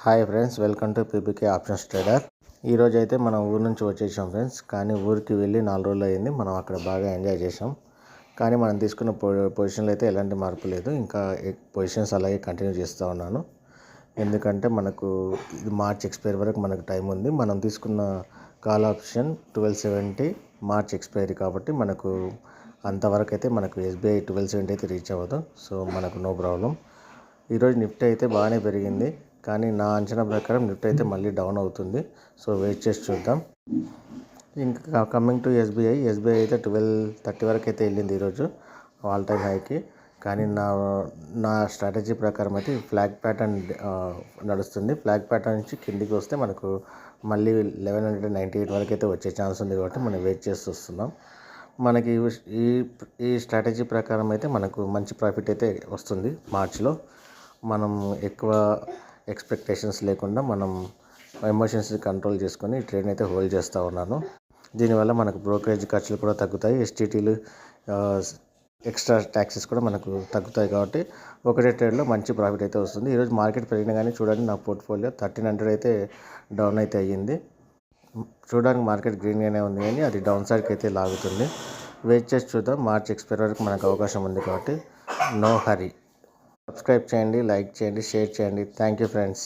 Hi friends, welcome to PPK options trader. ఈరోజు అయితే మనం ఊరు నుంచి వచ్చేసాం ఫ్రెండ్స్. కానీ ఊరికి వెళ్ళి 4 రోజులు అయింది. మనం అక్కడ బాగా ఎంజాయ్ చేసాం. కానీ మనం తీసుకున్న పొజిషన్లో అయితే ఎలాంటి మార్పు లేదు. ఇంకా పొజిషన్స్ అలాగే కంటిన్యూ చేస్తూ ఉన్నాను. ఎందుకంటే మనకు ఇది మార్చ్ ఎక్స్పైరీ వరకు మనకు టైం ఉంది. మనం తీసుకున్న కాల్ ఆప్షన్ 1270 మార్చ్ ఎక్స్పైరీ కాబట్టి మనకు అంతవరకు అయితే మనకు ఎస్బీఐ 1270 అయితే రీచ్ అవ్వదు. సో మనకు నో ప్రాబ్లం. ఈరోజు నిఫ్టీ అయితే బాగానే పెరిగింది. కానీ నా అంచనా ప్రకారం నిఫ్టీ అయితే మళ్ళీ డౌన్ అవుతుంది. సో వెయిట్ చేసి చూద్దాం. ఇంకా కమింగ్ టు ఎస్బీఐ అయితే 1230 వరకు అయితే వెళ్ళింది ఈరోజు ఆల్ టైమ్ హైకి. కానీ నా స్ట్రాటజీ ప్రకారం అయితే ఫ్లాగ్ ప్యాటర్న్ నడుస్తుంది. ఫ్లాగ్ ప్యాటర్న్ నుంచి కిందికి వస్తే మనకు మళ్ళీ 1198 వరకు అయితే వచ్చే ఛాన్స్ ఉంది కాబట్టి మనం వెయిట్ చేస్తూ వస్తున్నాం. మనకి ఈ స్ట్రాటజీ ప్రకారం అయితే మనకు మంచి ప్రాఫిట్ అయితే వస్తుంది. మార్చ్లో మనం ఎక్కువ ఎక్స్పెక్టేషన్స్ లేకుండా మనం ఎమోషన్స్ కంట్రోల్ చేసుకొని ట్రేడ్ అయితే హోల్డ్ చేస్తూ ఉన్నాను. దీనివల్ల మనకు బ్రోకరేజ్ ఖర్చులు కూడా తగ్గుతాయి. ఎస్టీటీలు ఎక్స్ట్రా ట్యాక్సెస్ కూడా మనకు తగ్గుతాయి కాబట్టి ఒకటే ట్రేడ్లో మంచి ప్రాఫిట్ అయితే వస్తుంది. ఈరోజు మార్కెట్ పెరిగినా కానీ చూడండి, నా పోర్ట్ఫోలియో 1300 అయితే డౌన్ అయితే అయ్యింది. చూడడానికి మార్కెట్ గ్రీన్గానే ఉంది కానీ అది డౌన్ సైడ్కి అయితే లాగుతుంది. వెయిట్ చేసి చూద్దాం. మార్చ్ ఎక్స్పైరీ వరకు మనకు అవకాశం ఉంది కాబట్టి నో హరీ. సబ్స్క్రైబ్ చేయండి, లైక్ చేయండి, షేర్ చేయండి. Thank you friends.